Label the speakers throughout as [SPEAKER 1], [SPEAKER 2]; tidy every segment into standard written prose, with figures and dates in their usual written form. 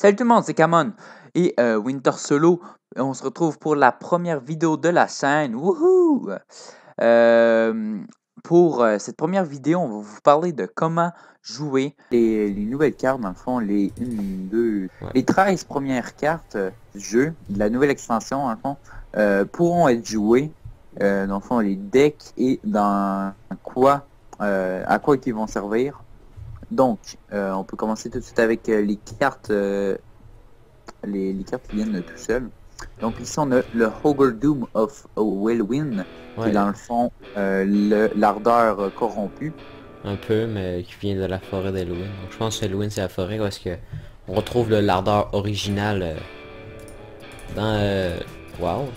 [SPEAKER 1] Salut tout le monde, c'est Camon et Winter Solo. On se retrouve pour la première vidéo de la chaîne. Wouhou! Pour cette première vidéo, on va vous parler de comment jouer les nouvelles cartes, dans le fond, les 1, 2,
[SPEAKER 2] Ouais.
[SPEAKER 1] les 13 premières cartes du jeu, de la nouvelle extension, dans le fond, pourront être jouées, dans le fond, les decks et dans quoi, à quoi ils vont servir. Donc, on peut commencer tout de suite avec les cartes, les cartes qui viennent tout seules. Donc ici on a le Doom of Wellwyn, qui est dans le fond l'ardeur corrompue.
[SPEAKER 2] Un peu, mais qui vient de la forêt d'Elwyn. Donc je pense que Elwyn c'est la forêt parce que on retrouve le lardeur original dans wow.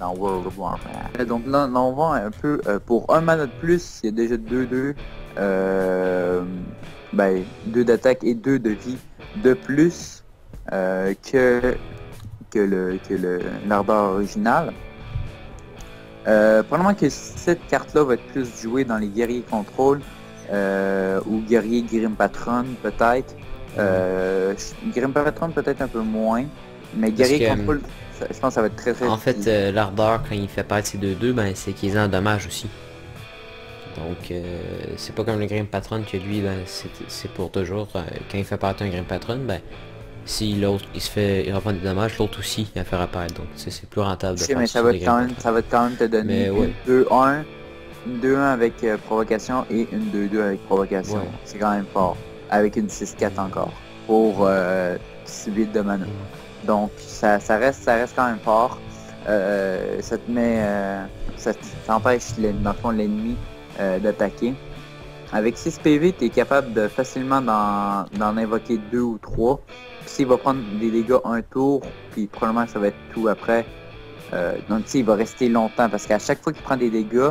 [SPEAKER 1] Dans World of Warcraft. Donc là, on voit un peu pour un mana de plus, il y a déjà 2-2. Ben, 2 d'attaque et 2 de vie de plus que l'ardeur original. Probablement que cette carte-là va être plus jouée dans les guerriers contrôle ou guerriers Grim Patron peut-être. Grim Patron peut-être un peu moins, mais guerrier contrôle, je pense que ça va être très
[SPEAKER 2] en fait, l'ardeur quand il fait paraître ces 2-2, ben c'est qu'ils en dommage aussi. Donc c'est pas comme le Grim Patron que lui ben, c'est pour toujours. Quand il fait apparaître un Grim Patron, ben si l'autre il reprend des dommages, l'autre aussi il va faire apparaître. Donc c'est plus rentable de faire
[SPEAKER 1] mais ça va quand même te donner une 2-1, une 2-1 avec provocation et une 2-2 avec provocation. Ouais. C'est quand même fort. Avec une 6-4 encore pour 8 de mana. Donc ça reste quand même fort. Ça te met ça empêche dans le fond l'ennemi d'attaquer. Avec 6 PV, tu es capable de facilement d'en invoquer 2 ou 3. S'il va prendre des dégâts un tour, puis probablement ça va être tout après. Donc il va rester longtemps parce qu'à chaque fois qu'il prend des dégâts,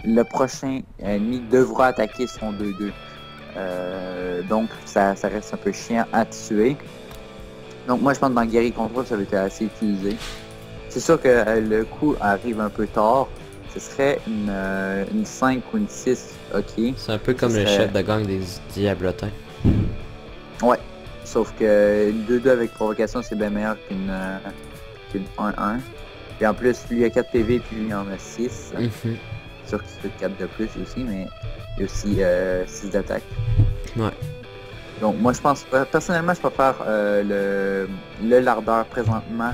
[SPEAKER 1] le prochain ennemi devra attaquer son 2-2. Donc ça reste un peu chiant à tuer. Donc moi je pense que dans Guerrier Contrôle ça va être assez utilisé. C'est sûr que le coup arrive un peu tard. Ce serait une 5 ou une 6, ok.
[SPEAKER 2] C'est un peu comme le chef de gang des Diablotins.
[SPEAKER 1] Ouais, sauf que une 2-2 avec provocation c'est bien meilleur qu'une 1-1. Et en plus, lui a 4 PV puis lui en a 6. C'est sûr qu'il fait 4 de plus aussi, mais il y a aussi 6 d'attaque.
[SPEAKER 2] Ouais.
[SPEAKER 1] Donc moi je pense, personnellement je préfère le lardeur présentement.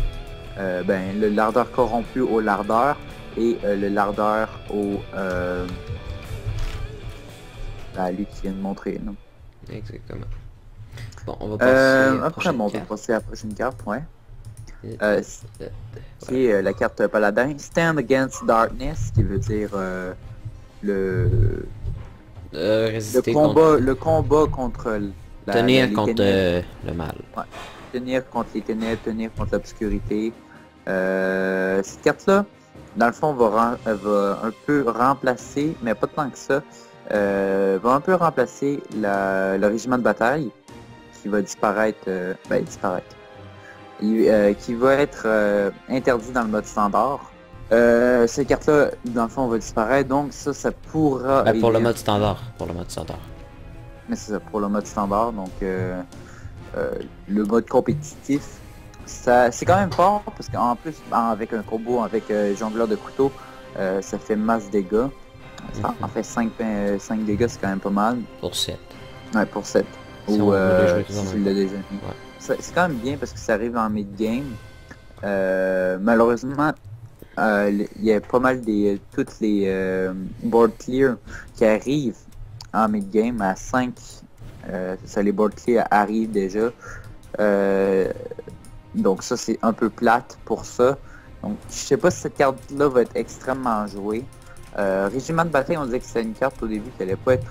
[SPEAKER 1] Le lardeur corrompu au lardeur. Et le lardeur au lui qui vient de montrer. Non?
[SPEAKER 2] Exactement. Bon, on va passer
[SPEAKER 1] après, on va passer à la prochaine carte, ouais. C'est la carte paladin. Stand Against Darkness, qui veut dire le combat contre
[SPEAKER 2] tenir contre le mal.
[SPEAKER 1] Ouais. Tenir contre les ténèbres, tenir contre l'obscurité. Cette carte-là, dans le fond, va un peu remplacer, mais pas tant que ça, va un peu remplacer le régiment de bataille qui va disparaître, qui va être interdit dans le mode standard. Cette carte-là, dans le fond, va disparaître, donc ça pourra...
[SPEAKER 2] pour le mode standard,
[SPEAKER 1] Mais c'est ça, pour le mode standard, donc le mode compétitif. C'est quand même fort parce qu'en plus avec un combo avec jongleur de couteau ça fait masse dégâts. Ça en fait 5 dégâts, c'est quand même pas mal. Pour 7. Ouais, pour 7. Si ou si tu l'as déjà mis. Ouais. C'est quand même bien parce que ça arrive en mid-game. Malheureusement, il y a pas mal toutes les board clear qui arrivent en mid-game à 5. Ça, les board clear arrivent déjà. Donc ça c'est un peu plate pour ça. Donc je sais pas si cette carte là va être extrêmement jouée. Régiment de bataille, on disait que c'était une carte au début qui allait pas être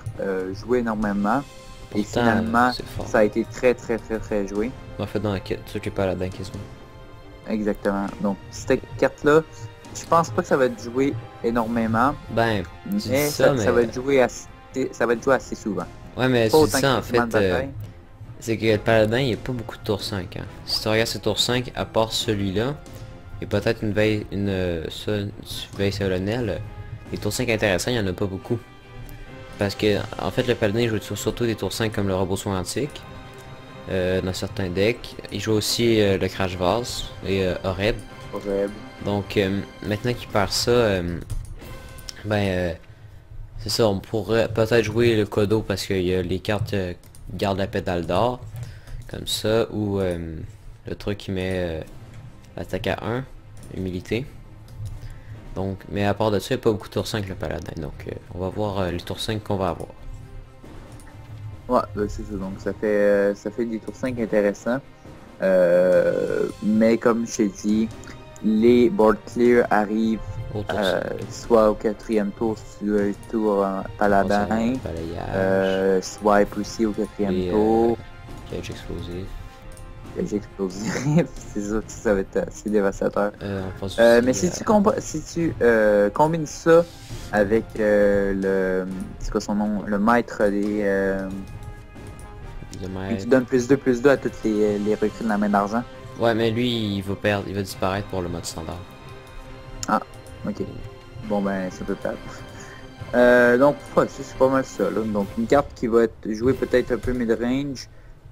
[SPEAKER 1] jouée énormément. Pourtant, et finalement ça a été très joué.
[SPEAKER 2] En fait dans la quête, ceux qui parlent là-dedans quasiment.
[SPEAKER 1] Exactement. Donc cette carte là, je pense pas que ça va être joué énormément.
[SPEAKER 2] Ben,
[SPEAKER 1] mais ça va être joué assez souvent.
[SPEAKER 2] Ouais mais c'est ça en fait. C'est que le paladin, il n'y a pas beaucoup de tour 5. Hein. Si tu regardes ce tour 5, à part celui-là, et peut-être une veille solennelle, les tours 5 intéressants, il n'y en a pas beaucoup. Parce que, en fait, le paladin joue surtout des tours 5 comme le robot soin antique. dans certains decks. Il joue aussi le Crash Vase et Oreb. Donc maintenant qu'il perd ça, c'est ça, on pourrait peut-être jouer le Kodo parce qu'il y a les cartes garde la pédale d'or, comme ça, ou le truc qui met l'attaque à 1, humilité. Donc, mais à part de ça, il n'y a pas beaucoup de tour 5 le paladin, donc on va voir les tours 5 qu'on va avoir.
[SPEAKER 1] Ouais, c'est ça, donc ça fait des tours 5 intéressants. Mais comme je t'ai dit, les board clear arrivent soit au 4e tour, soit au tour paladin, swipe aussi au 4e tour.
[SPEAKER 2] Piège explosif.
[SPEAKER 1] Piège explosif, c'est sûr que ça va être assez dévastateur. Mais si tu combines ça avec c'est quoi son nom, le maître des... qui donne +2/+2 à toutes les recrues de la main d'argent.
[SPEAKER 2] Ouais, mais lui, il va perdre, il va disparaître pour le mode standard.
[SPEAKER 1] Ah, ok. Bon ben, ça peut perdre. Donc, c'est pas mal ça, là. Donc, une carte qui va être jouée peut-être un peu mid-range.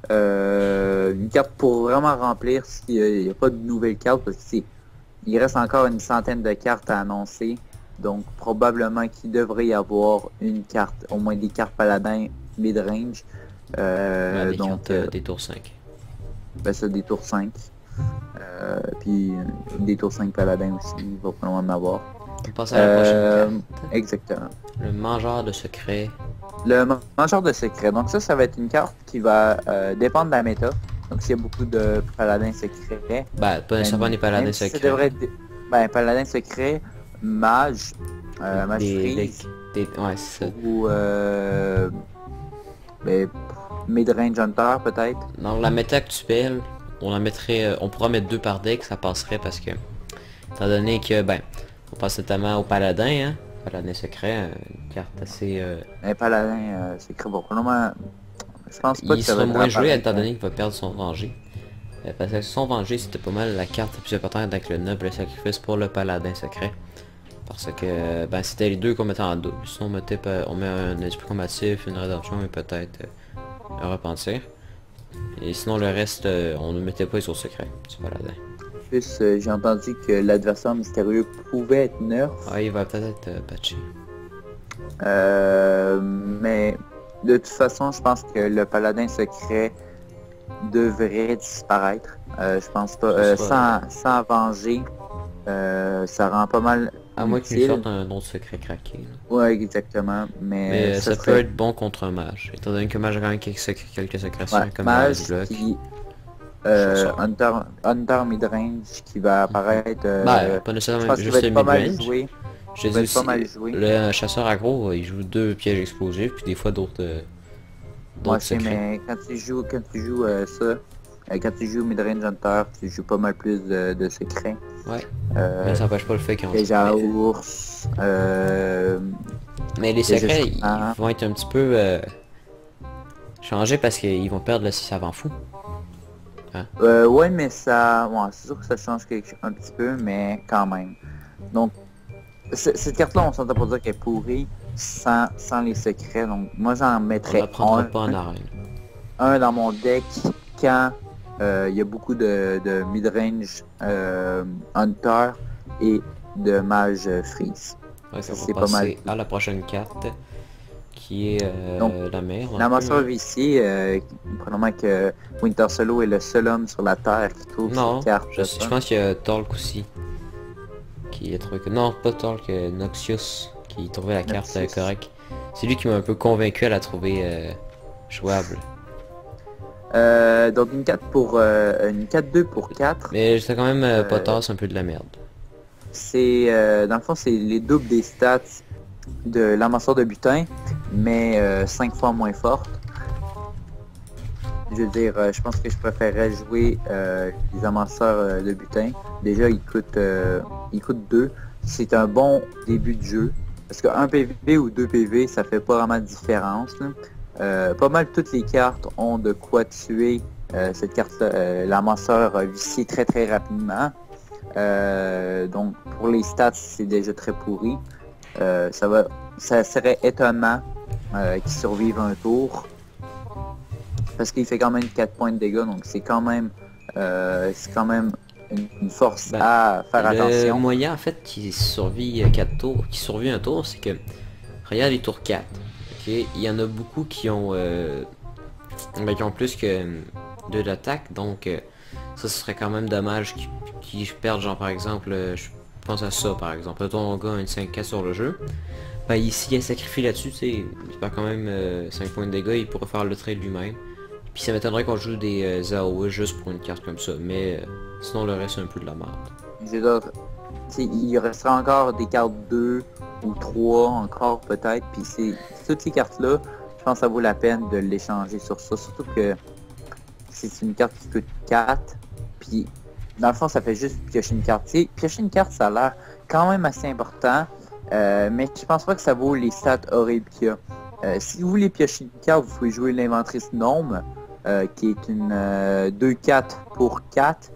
[SPEAKER 1] Une carte pour vraiment remplir s'il n'y a pas de nouvelles cartes, parce qu'il reste encore une centaine de cartes à annoncer. Donc, probablement qu'il devrait y avoir une carte, au moins des cartes paladins mid-range.
[SPEAKER 2] Donc des tours 5.
[SPEAKER 1] Ben ça, des tours 5. Puis des tours 5 paladins aussi, il va probablement en avoir.
[SPEAKER 2] On passe à la prochaine carte.
[SPEAKER 1] Exactement.
[SPEAKER 2] Le mangeur de secrets.
[SPEAKER 1] Le mangeur de secrets. Donc ça va être une carte qui va dépendre de la méta. Donc s'il y a beaucoup de paladins secrets.
[SPEAKER 2] Ben, pas nécessairement des paladins secrets. Ça devrait
[SPEAKER 1] être paladins secrets, mage, mage freeze.
[SPEAKER 2] Ouais, c'est ça.
[SPEAKER 1] Ou mid-range hunter peut-être.
[SPEAKER 2] Dans la méta actuelle, on pourra mettre 2 par deck, ça passerait parce que, étant donné que, on passe notamment au paladin, hein, paladin secret, une carte assez...
[SPEAKER 1] Un paladin secret, bon, probablement, je pense pas que ça
[SPEAKER 2] sera moins joué étant donné qu'il va perdre son vengé. Parce que son vengé, c'était pas mal la carte la plus importante avec le noble sacrifice pour le paladin secret. Parce que, c'était les deux qu'on mettait en double. Sinon, on met un esprit combatif, une rédemption et peut-être un repentir. Et sinon, le reste, on ne mettait pas les autres secrets du paladin.
[SPEAKER 1] En plus, j'ai entendu que l'adversaire mystérieux pouvait être nerf.
[SPEAKER 2] Ah, il va peut-être être patché.
[SPEAKER 1] Mais de toute façon, je pense que le paladin secret devrait disparaître. Je pense pas. Sans venger, ça rend pas mal...
[SPEAKER 2] À moins qu'il sorte un autre secret craqué. Là.
[SPEAKER 1] Ouais, exactement. Mais
[SPEAKER 2] ça peut être bon contre un mage. Étant donné que mage a quand même quelques sécrétions comme
[SPEAKER 1] mage qui... Hunter midrange qui va apparaître...
[SPEAKER 2] pas nécessairement juste le midrange.
[SPEAKER 1] Je dis pas mal joué.
[SPEAKER 2] Le chasseur aggro, il joue 2 pièges explosifs, puis des fois d'autres...
[SPEAKER 1] mais quand tu joues ça... quand tu joues midrange hunter, tu joues pas mal plus de secrets.
[SPEAKER 2] Ouais. Mais ça n'empêche pas le fait qu'on...
[SPEAKER 1] Déjà ours.
[SPEAKER 2] Mais les secrets, ils vont être un petit peu changés parce qu'ils vont perdre le 6 avant fou. Hein?
[SPEAKER 1] Ouais, mais ça... Ouais, c'est sûr que ça change un petit peu, mais quand même. Donc, cette carte-là, on s'entend pour dire qu'elle est pourrie sans les secrets. Donc, moi, j'en mettrais un dans mon deck quand... il y a beaucoup de mid-range hunter et de mage freeze.
[SPEAKER 2] Ouais, c'est pas mal. À la prochaine carte qui est la mer.
[SPEAKER 1] La Master VC, probablement que Winter Solo est le seul homme sur la Terre qui trouve cette carte.
[SPEAKER 2] Je pense qu'il y a Torque aussi. Qui est trouvé... Non, pas Torque, Noxious qui trouvait la carte correcte. C'est lui qui m'a un peu convaincu à la trouver jouable.
[SPEAKER 1] Donc une 4-2 pour 4.
[SPEAKER 2] Mais c'est quand même potasse un peu de la merde.
[SPEAKER 1] C'est dans le fond c'est les doubles des stats de l'amasseur de butin, mais 5 fois moins forte. Je veux dire, je pense que je préférerais jouer les amasseurs de butin. Déjà ils coûtent 2. C'est un bon début de jeu. Parce que 1 PV ou 2 PV, ça fait pas vraiment de différence. Là. Pas mal toutes les cartes ont de quoi tuer cette carte l'amasseur vicié très rapidement. Donc pour les stats c'est déjà très pourri. Ça serait étonnant qu'ils survivent un tour. Parce qu'il fait quand même 4 points de dégâts, donc c'est quand même une force à faire attention.
[SPEAKER 2] Le moyen en fait qui survit 4 tours, qui survit un tour, c'est que regarde les tours 4. Okay? Il y en a beaucoup qui ont plus que 2 d'attaque, donc ça ce serait quand même dommage qu'ils perdent, genre par exemple, je pense à ça par exemple, ton gars a une 5K sur le jeu, ben ici il a sacrifié là-dessus, il perd quand même 5 points de dégâts, il pourrait faire le trade lui-même. Puis ça m'étonnerait qu'on joue des AOE juste pour une carte comme ça, mais sinon le reste c'est un peu de la merde.
[SPEAKER 1] Il restera encore des cartes 2 ou 3 encore peut-être, puis toutes ces cartes-là, je pense que ça vaut la peine de l'échanger sur ça, surtout que c'est une carte qui coûte 4, puis dans le fond ça fait juste piocher une carte. Piocher une carte ça a l'air quand même assez important, mais je pense pas que ça vaut les stats horribles qu'il y a. Si vous voulez piocher une carte, vous pouvez jouer l'inventrice Gnome, qui est une 2-4 pour 4,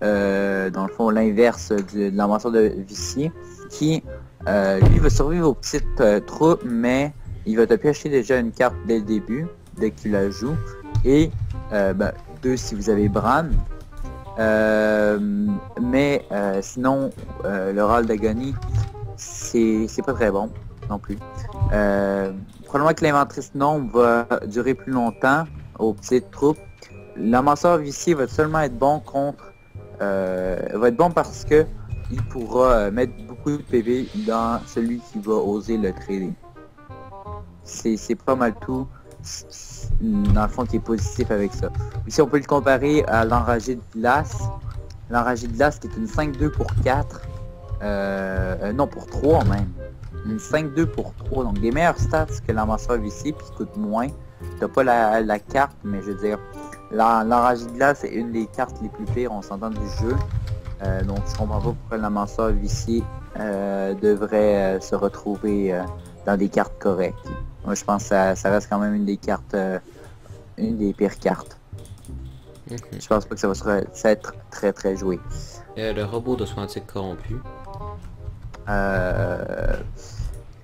[SPEAKER 1] dans le fond l'inverse de l'invention de Vicier, qui lui va survivre aux petites troupes, mais il va te piocher déjà une carte dès le début, dès que tu la joues, et 2 si vous avez Bran. Sinon le râle d'agonie c'est pas très bon non plus. Probablement que l'inventrice Gnome va durer plus longtemps aux petites troupes. L'amasseur vicié va seulement être bon contre va être bon parce que il pourra mettre beaucoup de PV dans celui qui va oser le trader. C'est pas mal tout dans le fond qui est positif avec ça. Ici on peut le comparer à l'enragé de glace. L'enragé de glace qui est une 5-2 pour 4. Non pour 3 même. Une 5-2 pour 3. Donc des meilleurs stats que l'amasseur vicié puis qui coûte moins. T'as pas la carte, mais je veux dire l'enragé de glace c'est une des cartes les plus pires, on s'entend du jeu. Donc je comprends pas pourquoi l'amasseur vicié devrait se retrouver dans des cartes correctes. Moi je pense que ça reste quand même une des cartes, une des pires cartes. Je pense pas que ça va être très très joué.
[SPEAKER 2] Le robot de soins antiques corrompu.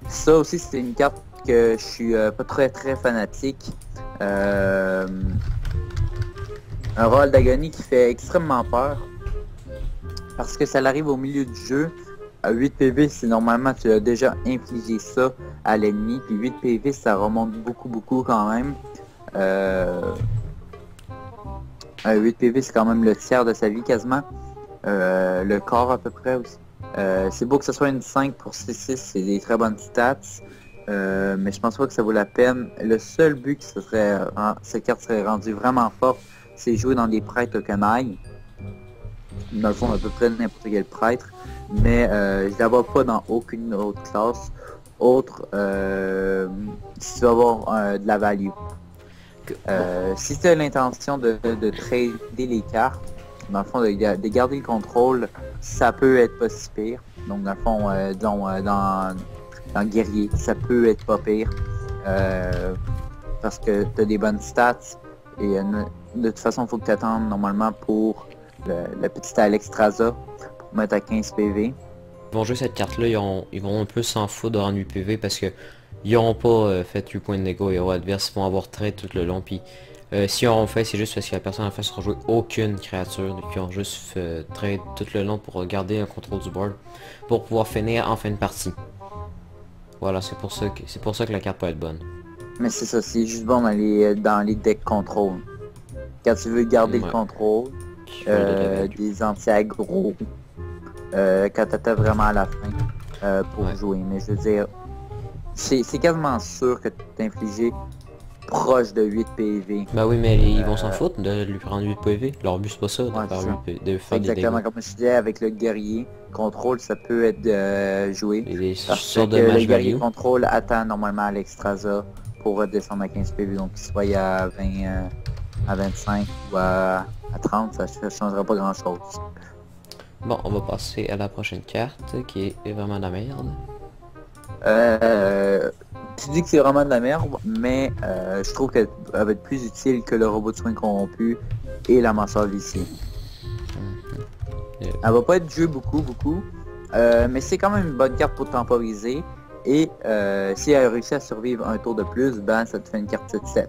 [SPEAKER 1] Ça aussi c'est une carte que je suis pas très fanatique. Un rôle d'agonie qui fait extrêmement peur. Parce que ça arrive au milieu du jeu. À 8 PV, c'est normalement tu as déjà infligé ça à l'ennemi. Puis 8 PV, ça remonte beaucoup quand même. 8 PV, c'est quand même le tiers de sa vie quasiment. Le corps à peu près aussi. C'est beau que ce soit une 5 pour 6-6, c'est des très bonnes stats. Mais je pense pas que ça vaut la peine. Le seul but que cette carte serait rendue vraiment forte, c'est jouer dans des prêtres canailles. Dans le fond, à peu près n'importe quel prêtre. Mais je la vois pas dans aucune autre classe. Autre, si tu vas avoir de la value. Si tu as l'intention de trader les cartes, dans le fond, de garder le contrôle, ça peut être pas si pire. Donc dans le fond, dans guerrier, ça peut être pas pire. Parce que tu as des bonnes stats. Et de toute façon, il faut que tu attendes normalement pour le petit Alexstrasza pour mettre à 15 PV.
[SPEAKER 2] Ils vont jouer cette carte-là, ils vont un peu s'en foutre en 8 PV parce que ils n'auront pas fait 8 points de dégâts aux héros adverses, ils vont avoir trade tout le long. Puis si on fait, c'est juste parce que la personne en face aura joué aucune créature, donc ils ont juste fait trade tout le long pour garder un contrôle du board pour pouvoir finir en fin de partie. Voilà, c'est pour ça que la carte peut être bonne.
[SPEAKER 1] Mais c'est ça, c'est juste bon dans les decks contrôle. Quand tu veux garder le contrôle, des anti-aggro, quand t'attends vraiment à la fin pour jouer. Mais je veux dire, c'est quasiment sûr que t'es infligé proche de 8 PV.
[SPEAKER 2] Bah oui, mais ils vont s'en foutre de lui prendre 8 PV. Leur but c'est pas ça, de faire
[SPEAKER 1] exactement comme je disais avec le guerrier. Contrôle, ça peut être joué.
[SPEAKER 2] Parce
[SPEAKER 1] que le guerrier contrôle attend normalement à l'extraza pour descendre à 15 PV. Donc qu'il soit à 20, à 25 ou à 30, ça ne changera pas grand chose.
[SPEAKER 2] Bon, on va passer à la prochaine carte qui est vraiment de la merde.
[SPEAKER 1] Tu dis que c'est vraiment de la merde, mais je trouve qu'elle va être plus utile que le robot de soins corrompu et la masseur viciée. Elle va pas être jouée beaucoup, mais c'est quand même une bonne carte pour temporiser. Et si elle réussit à survivre un tour de plus, ben ça te fait une carte 7-7.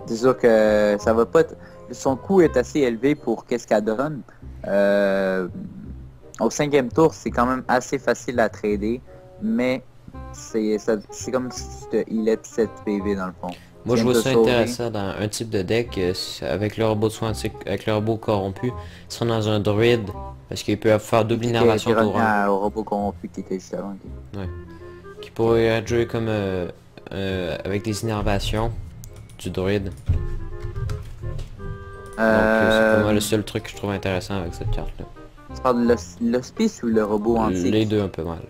[SPEAKER 1] C'est sûr que ça va pas être... Son coût est assez élevé pour qu'est-ce qu'elle donne. Au 5e tour, c'est quand même assez facile à trader, mais c'est comme si tu te healais de 7 PV dans le fond.
[SPEAKER 2] Moi je vois ça intéressant dans un type de deck avec le robot de soin, avec le robot corrompu, ils sont dans un druide, parce qu'il peut faire double innervation tour 1.
[SPEAKER 1] Au robot corrompu qui était juste avant.
[SPEAKER 2] Ouais. Qui pourrait être joué comme avec des innervations du druide. Donc c'est vraiment le seul truc que je trouve intéressant avec cette carte là.
[SPEAKER 1] Tu parles de l'hospice ou le robot antique?
[SPEAKER 2] Les deux un peu mal.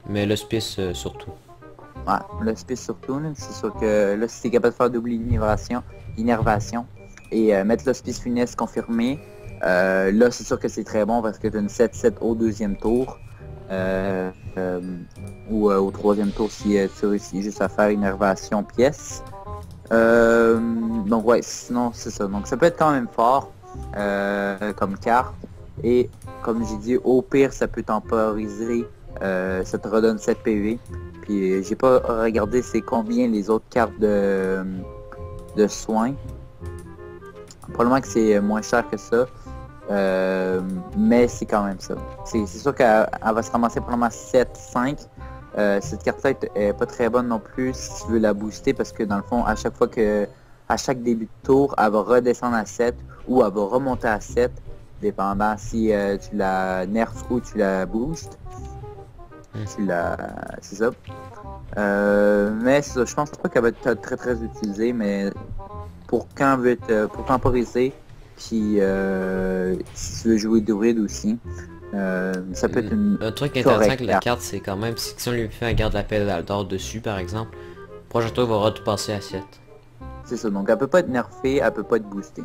[SPEAKER 2] Mais l'hospice surtout.
[SPEAKER 1] Ouais, l'hospice surtout, c'est sûr que là si t'es capable de faire double innervation et mettre l'hospice funeste confirmé, là c'est sûr que c'est très bon parce que tu as une 7-7 au 2e tour. Ou au 3e tour si tu réussis juste à faire innervation pièce. Donc ouais, sinon c'est ça. Donc ça peut être quand même fort comme carte. Et comme j'ai dit, au pire ça peut temporiser, ça te redonne 7 PV. Puis j'ai pas regardé c'est combien les autres cartes de soins. Probablement que c'est moins cher que ça. Mais c'est quand même ça. C'est sûr qu'elle va se ramasser probablement 7-5. Cette carte-là est pas très bonne non plus si tu veux la booster parce que dans le fond, à chaque début de tour, elle va redescendre à 7 ou elle va remonter à 7, dépendant si tu la nerfs ou tu la boostes. C'est ça. Mais ça, je pense pas qu'elle va être très utilisée, mais pour temporiser, puis si tu veux jouer druide aussi, ça peut être
[SPEAKER 2] un truc intéressant avec la carte, c'est quand même si on lui fait un garde la pédale d'or dessus par exemple, prochain tour il va tout passer à 7.
[SPEAKER 1] C'est ça, donc elle peut pas être nerfée, elle peut pas être boostée.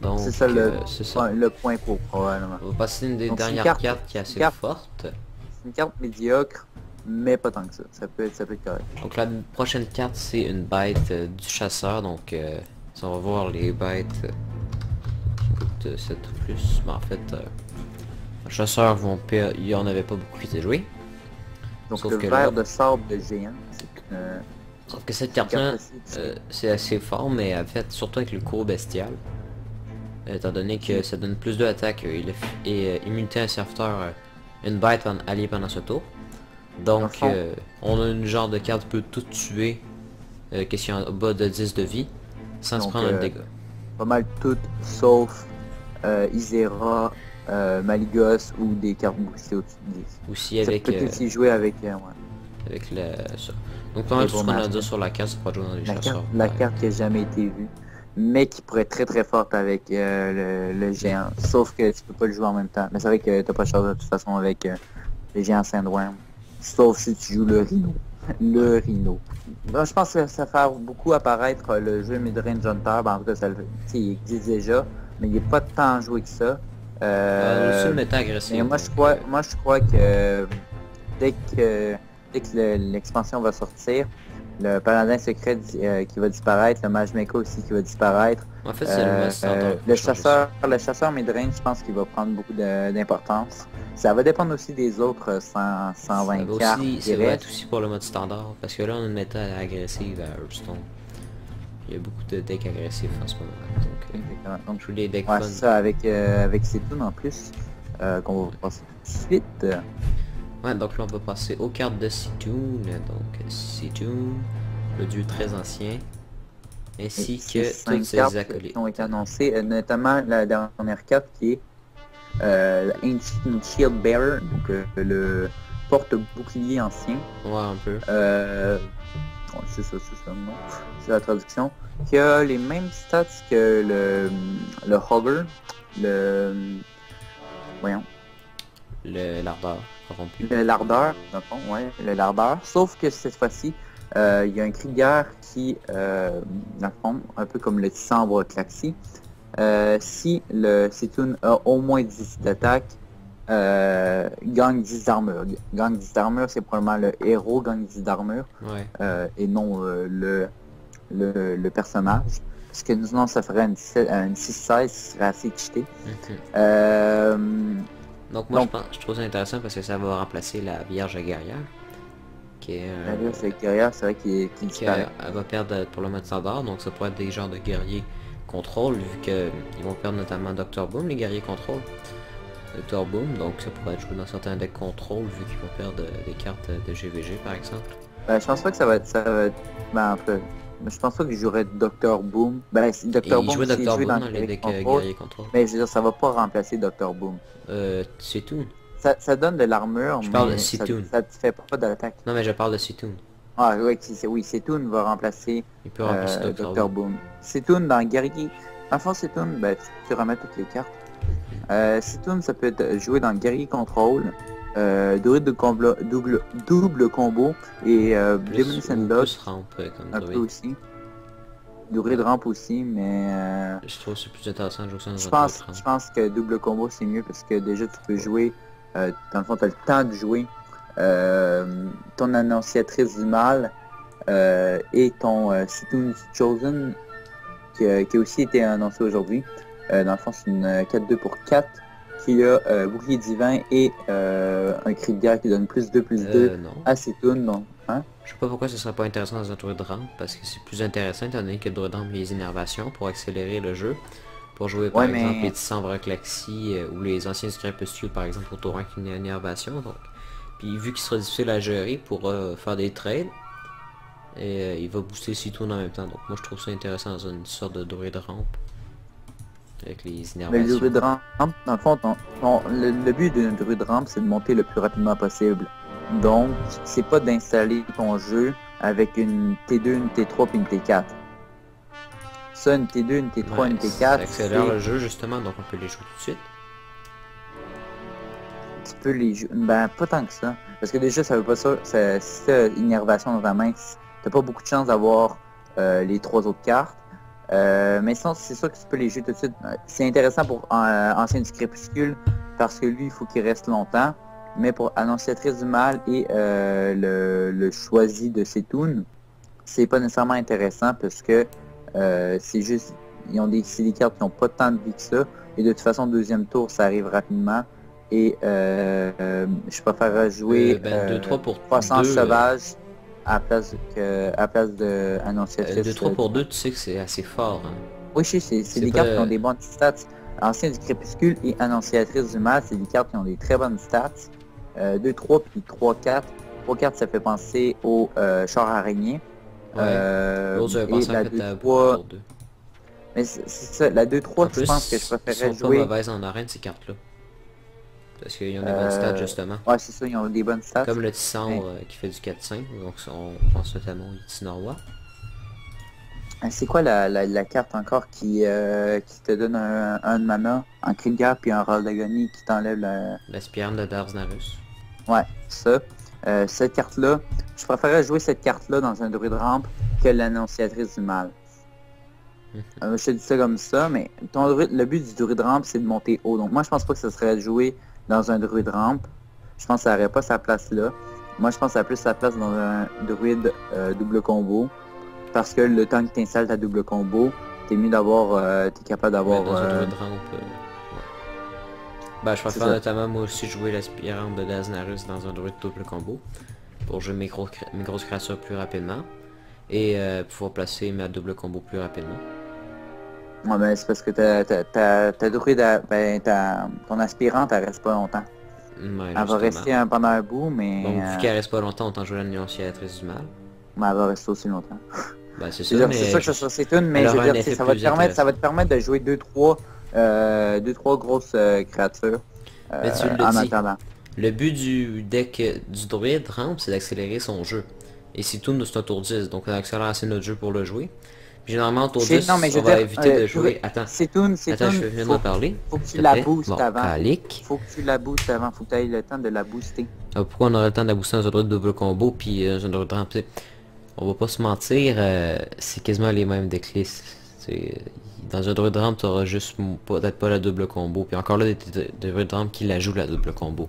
[SPEAKER 2] Donc
[SPEAKER 1] c'est ça le point pour probablement.
[SPEAKER 2] On va passer une des dernières cartes qui est assez forte.
[SPEAKER 1] C'est une carte médiocre, mais pas tant que ça. Ça peut être correct.
[SPEAKER 2] Donc la prochaine carte c'est une bête du chasseur, donc si on va voir les bêtes qui coûtent 7 plus, mais en fait les chasseurs vont perdre, il y en avait pas beaucoup qui étaient joués.
[SPEAKER 1] Donc sauf le verre de sable de géant,
[SPEAKER 2] sauf que cette carte là c'est assez fort, mais en fait surtout avec le cours bestial. Étant donné que ça donne plus de attaque et immunité à un serviteur, une bête alliée pendant ce tour. Donc on a une genre de carte qui peut tout tuer question en bas de 10 de vie sans se prendre un dégât.
[SPEAKER 1] Pas mal tout sauf Isera, Maligos ou des cartes boostées au-dessus de 10.
[SPEAKER 2] Aussi avec...
[SPEAKER 1] Ça peut aussi jouer avec...
[SPEAKER 2] avec ça. Donc pas mal tout ce qu'on a à dire sur la carte, c'est pas jouer dans les chasseurs.
[SPEAKER 1] La carte qui a jamais été vue, mais qui pourrait être très forte avec le géant. Sauf que tu peux pas le jouer en même temps. Mais c'est vrai que t'as pas de chance de toute façon avec les géants syndrome. Sauf si tu joues le rhino. Le rhino. Bon, je pense que ça fait beaucoup apparaître le jeu Midrange Hunter. Ben, en tout cas, il existe déjà, mais il n'est pas tant joué que ça.
[SPEAKER 2] Agressif.
[SPEAKER 1] Moi je crois que dès que l'expansion va sortir, le paladin secret qui va disparaître, le mage mecha aussi qui va disparaître.
[SPEAKER 2] En fait, c'est
[SPEAKER 1] le chasseur midrange, je pense qu'il va prendre beaucoup d'importance. Ça va dépendre aussi des autres 120 cartes.
[SPEAKER 2] Ça va être aussi pour le mode standard, parce que là on a une méta agressive à Hearthstone. Il y a beaucoup de decks agressifs en ce moment. Donc je voulais les decks fun.
[SPEAKER 1] C'est ça, avec Cetoon en plus, qu'on va passer tout de suite.
[SPEAKER 2] Ouais, donc là on va passer aux cartes de Cetoon. Donc Cetoon, le dieu très ancien, ainsi que toutes ses acolytes.
[SPEAKER 1] Qui ont été annoncées, notamment la dernière carte qui est Ancient Shield Bearer, donc le porte-bouclier ancien.
[SPEAKER 2] Ouais, un peu.
[SPEAKER 1] C'est ça, non. C'est la traduction. Qui a les mêmes stats que le Hogger,
[SPEAKER 2] l'ardeur corrompu.
[SPEAKER 1] Le lardeur, dans le fond, ouais, le lardeur. Sauf que cette fois-ci, il y a un Krieger qui, dans le fond, un peu comme le Tissambre Klaxi, si le Cetoon a au moins 10 d'attaque, gagne 10 d'armure. Gagne 10 d'armure, c'est probablement le héros gagne 10 d'armure, et non le personnage. Parce que sinon ça ferait une 6-16, qui serait assez cheaté.
[SPEAKER 2] Donc moi je trouve ça intéressant parce que ça va remplacer la Vierge guerrière, qui est
[SPEAKER 1] Darius avec guerrière, c'est vrai qu'il disparaît.
[SPEAKER 2] Elle va perdre pour le mode standard, donc ça pourrait être des genres de guerriers contrôle, vu que ils vont perdre notamment Dr. Boom, les guerriers contrôle. Dr. Boom, donc ça pourrait être joué dans certains decks contrôle, vu qu'ils vont perdre des cartes de GVG par exemple.
[SPEAKER 1] Je pense pas que ça va être... Ben, en fait, je pense pas que je jouerais Dr. Boom. Ben, si Dr. Boom,
[SPEAKER 2] jouait Dr. Boom
[SPEAKER 1] dans
[SPEAKER 2] dans les decks
[SPEAKER 1] contrôle,
[SPEAKER 2] guerriers contrôle.
[SPEAKER 1] mais je veux dire, ça va pas remplacer Dr. Boom.
[SPEAKER 2] C'est tout.
[SPEAKER 1] Ça donne de l'armure, mais
[SPEAKER 2] parle de
[SPEAKER 1] ça te fait pas d'attaque.
[SPEAKER 2] Non, mais je parle de Sitoon.
[SPEAKER 1] Ah oui, Sitoon va remplacer
[SPEAKER 2] Il peut remplacer
[SPEAKER 1] Dr. Boom. Sitoon dans Guerrier. En fait, Sitoon, ben, tu remets toutes les cartes. Sitoon, ça peut être joué dans Guerrier Control, Druide de double combo et Demon Sandlock. Un peu aussi. Druide rampe aussi, mais...
[SPEAKER 2] Je trouve que c'est plus intéressant de jouer ça dans
[SPEAKER 1] je pense que double combo c'est mieux parce que déjà tu peux jouer, dans le fond tu as le temps de jouer ton annonciatrice du mal et ton Sitoon Chosen qui a aussi été annoncé aujourd'hui. Dans le fond c'est une 4-2 pour 4 qui a bouclier divin et un cri de guerre qui donne plus 2/+2 à Sitoon. Non. Hein?
[SPEAKER 2] Je sais pas pourquoi ce serait pas intéressant dans un druide rampe, parce que c'est plus intéressant étant donné que le druide rampe les innervations pour accélérer le jeu. Pour jouer par exemple les Tissambre Claxi ou les anciens Crépuscules par exemple au tour 1 qui ont une innervation. Donc. Puis vu qu'il sera difficile à gérer pour faire des trades, et il va booster Sitoon en même temps. Donc moi je trouve ça intéressant dans une sorte de druide rampe. Avec les innervations.
[SPEAKER 1] Mais le druide rampe, dans le fond, le but d'une druide rampe c'est de monter le plus rapidement possible. Donc, c'est pas d'installer ton jeu avec une T2, une T3 puis une T4. Ça, une T2, une T3, une T4... Ça
[SPEAKER 2] accélère le jeu justement, donc on peut les jouer tout de suite.
[SPEAKER 1] Tu peux les jouer... Ben, pas tant que ça. Parce que déjà, ça veut pas ça... Si t'as innervation dans ta main, t'as pas beaucoup de chance d'avoir les 3 autres cartes. Mais sinon, c'est sûr que tu peux les jouer tout de suite. C'est intéressant pour Ancien du Crépuscule, parce que lui, il faut qu'il reste longtemps. Mais pour Annonciatrice du Mal et le choisi de Sitoon, c'est pas nécessairement intéressant parce que c'est juste, c'est des cartes qui n'ont pas tant de vie que ça. Et de toute façon, deuxième tour, ça arrive rapidement. Et je préfère jouer
[SPEAKER 2] 2-3 pour
[SPEAKER 1] 300 sauvages à place de Annonciatrice.
[SPEAKER 2] 2-3 pour 2, tu sais que c'est assez fort. Hein.
[SPEAKER 1] Oui, c'est des cartes qui ont des bonnes stats. Ancien du Crépuscule et Annonciatrice du Mal, c'est des cartes qui ont des très bonnes stats. 2-3 puis 3-4. 3-4 ça fait penser au char araignée.
[SPEAKER 2] Ouais.
[SPEAKER 1] Et la 2-3... Mais c'est ça, la 2-3 je pense que je préférerais jouer...
[SPEAKER 2] Ils sont pas mauvaises en arène ces cartes-là. Parce qu'ils ont des bonnes stats justement.
[SPEAKER 1] Ouais c'est ça, ils ont des bonnes stats.
[SPEAKER 2] Comme le Tissambre qui fait du 4-5, donc on pense notamment au Tinorwa.
[SPEAKER 1] C'est quoi la carte encore qui te donne un de mana, un cri de guerre puis un rôle d'agonie qui t'enlève la...
[SPEAKER 2] L'aspirante de Darznarus.
[SPEAKER 1] Ouais, ça. Cette carte-là, je préférerais jouer cette carte-là dans un druide rampe que l'annonciatrice du mal. Je te dis ça comme ça, mais le but du druide rampe, c'est de monter haut. Donc moi, je pense pas que ça serait joué dans un druide rampe. Je pense que ça n'aurait pas sa place là. Moi, je pense que ça a plus sa place dans un druide double combo. Parce que le temps que tu installes ta double combo, t'es mieux d'avoir... t'es capable d'avoir...
[SPEAKER 2] Dans un druide rampe... Bah, je préfère notamment moi aussi jouer l'aspirante de Darznarus dans un druide double combo pour jouer mes grosses créatures plus rapidement et pouvoir placer ma double combo plus rapidement.
[SPEAKER 1] Ouais, ben c'est parce que ta druide, ton aspirante elle reste pas longtemps.
[SPEAKER 2] Ouais,
[SPEAKER 1] elle va rester pendant un bout, mais...
[SPEAKER 2] Bon, vu qu'elle reste pas longtemps, autant jouer l'annonciatrice du mal.
[SPEAKER 1] Mais elle va rester aussi longtemps.
[SPEAKER 2] Bah c'est ça, mais...
[SPEAKER 1] C'est sûr que c'est une, mais je veux dire, ça va te permettre de jouer 2-3 grosses créatures en attendant.
[SPEAKER 2] Le but du deck du druide rampe, c'est d'accélérer son jeu. Et c'est tout, c'est un tour 10, donc on accélère assez notre jeu pour le jouer. Puis généralement, tour 10, on va éviter de jouer... Attends, je viens d'en parler.
[SPEAKER 1] Faut que tu la boostes avant. Faut que tu la boostes avant, faut que tu aies le temps de la booster.
[SPEAKER 2] Pourquoi on aurait le temps de la booster dans un druide double combo, puis un druide rampe? On va pas se mentir, c'est quasiment les mêmes decklists. Dans un druide rampe, tu auras juste peut-être pas la double combo. Puis encore là, des druides rampe qui la jouent la double combo.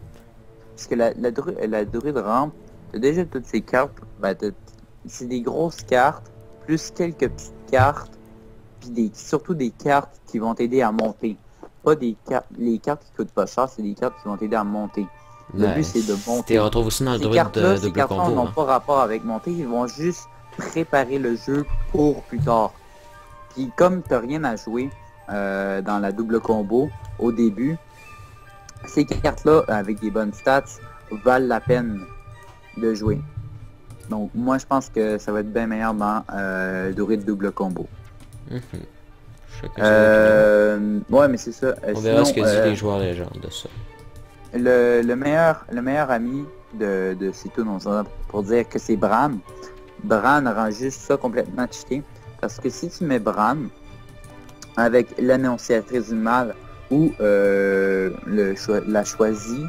[SPEAKER 1] Parce que la druide rampe, t'as déjà toutes ces cartes, c'est des grosses cartes, plus quelques petites cartes, puis surtout des cartes qui vont t'aider à monter. Pas les cartes qui coûtent pas cher, c'est des cartes qui vont t'aider à monter. Le but c'est de monter.
[SPEAKER 2] Tu retrouves aussi dans le druide de
[SPEAKER 1] ces
[SPEAKER 2] double
[SPEAKER 1] cartes-là
[SPEAKER 2] combo.
[SPEAKER 1] n'ont pas rapport avec monter, ils vont juste préparer le jeu pour plus tard. Puis comme tu n'as rien à jouer dans la double combo au début, ces cartes-là avec des bonnes stats valent la peine de jouer. Donc moi je pense que ça va être bien meilleur dans Druide double combo. Ouais mais c'est ça.
[SPEAKER 2] On verra ce que disent les joueurs légendes de ça.
[SPEAKER 1] Le meilleur ami de ces tunes, pour dire que c'est Bran. Bran rend juste ça complètement cheaté. Parce que si tu mets Bran avec l'annonciatrice du mal ou la choisie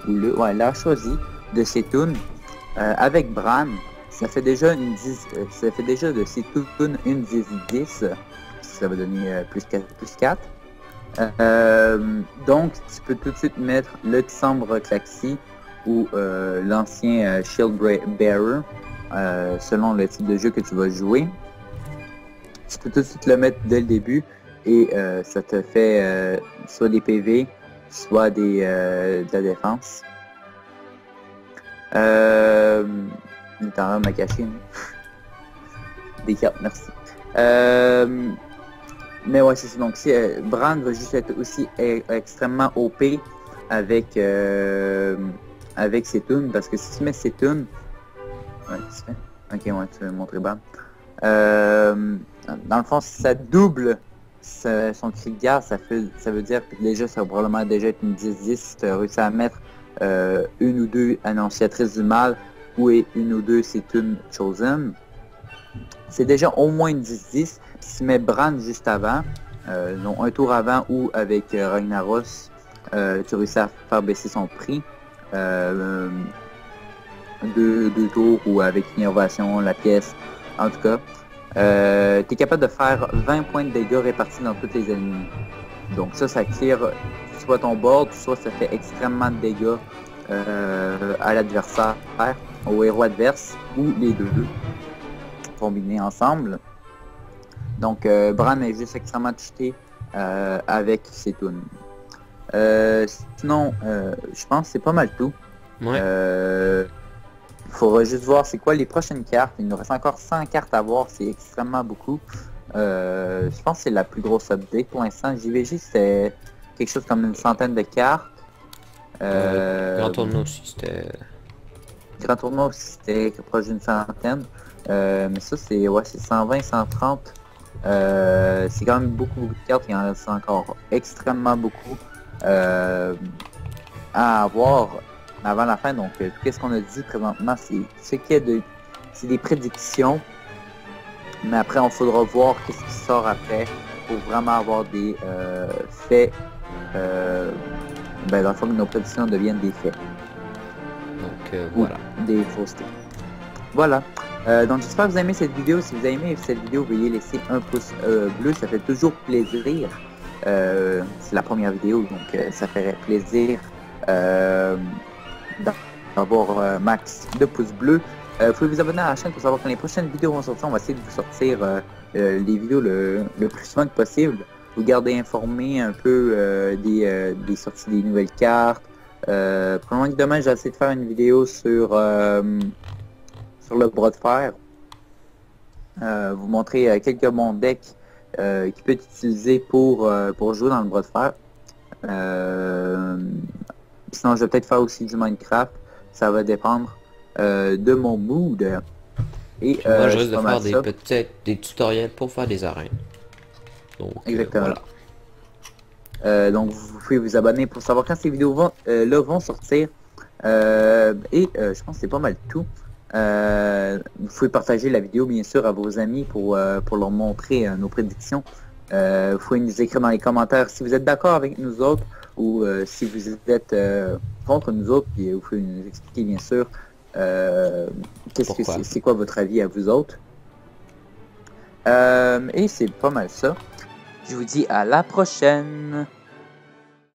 [SPEAKER 1] la choisie de ces tunes avec Bran, ça fait déjà de ces tunes une 10-10. Ça va donner plus 4. Donc tu peux tout de suite mettre le Tissambre Claxi ou l'ancien Shield Bearer selon le type de jeu que tu vas jouer. Tu peux tout de suite le mettre dès le début et ça te fait soit des PV, soit de la défense. Il est en train de me cacher. Des cartes, merci. Mais ouais, c'est ça. Donc, Bran va juste être aussi extrêmement OP avec ses tunes. Parce que si tu mets ses tunes... Ouais, qu'est-ce que tu fais? Ok, ouais, tu veux montrer Bran. Dans le fond, si ça double son cri de guerre, ça veut dire que déjà, ça va probablement déjà être une 10-10 si tu as réussi à mettre une ou deux annonciatrices du mal ou une ou deux ses tunes chosen. C'est déjà au moins une 10-10. Si tu mets Bran juste avant, donc un tour avant ou avec Ragnaros, tu réussis à faire baisser son prix. Deux tours ou avec innovation, la pièce, en tout cas. Tu es capable de faire 20 points de dégâts répartis dans toutes les ennemis. Donc ça clear soit ton board, soit ça fait extrêmement de dégâts à l'adversaire, au héros adverse, ou les deux combinés ensemble. Donc Bran est juste extrêmement cheaté avec ses tunes. Sinon, je pense que c'est pas mal tout.
[SPEAKER 2] Ouais.
[SPEAKER 1] Il faudra juste voir c'est quoi les prochaines cartes. Il nous reste encore 100 cartes à voir, c'est extrêmement beaucoup. Je pense que c'est la plus grosse update pour l'instant. JVG c'était quelque chose comme une centaine de cartes.
[SPEAKER 2] Grand tournoi aussi c'était...
[SPEAKER 1] Grand tournoi aussi c'était proche d'une centaine. Mais ça c'est 120, 130. C'est quand même beaucoup de cartes, il en reste encore extrêmement beaucoup à avoir avant la fin. Donc tout ce qu'on a dit présentement c'est des prédictions, mais après on faudra voir qu'est-ce qui sort après pour vraiment avoir des faits, dans le fond que nos prédictions deviennent des faits.
[SPEAKER 2] Donc voilà.
[SPEAKER 1] Des faussetés. Voilà. Donc j'espère que vous avez aimé cette vidéo. Si vous avez aimé cette vidéo, veuillez laisser un pouce bleu, ça fait toujours plaisir. C'est la première vidéo, donc ça ferait plaisir d'avoir max de pouces bleus. Vous pouvez vous abonner à la chaîne pour savoir quand les prochaines vidéos vont sortir. On va essayer de vous sortir les vidéos le plus souvent que possible. Vous garder informé un peu des sorties des nouvelles cartes. Probablement que demain, j'ai essayé de faire une vidéo sur le bras de fer. Vous montrer quelques bons decks qui peut être utilisé pour jouer dans le bras de fer. Sinon, je vais peut-être faire aussi du Minecraft. Ça va dépendre de mon mood. Et
[SPEAKER 2] moi, je risque de faire des tutoriels pour faire des arènes. Donc,
[SPEAKER 1] exactement. Voilà. Donc, vous pouvez vous abonner pour savoir quand ces vidéos vont sortir. Je pense que c'est pas mal tout. Vous pouvez partager la vidéo bien sûr à vos amis pour leur montrer nos prédictions. Vous pouvez nous écrire dans les commentaires si vous êtes d'accord avec nous autres ou si vous êtes contre nous autres, puis vous pouvez nous expliquer bien sûr c'est quoi votre avis à vous autres. Et c'est pas mal ça. Je vous dis à la prochaine.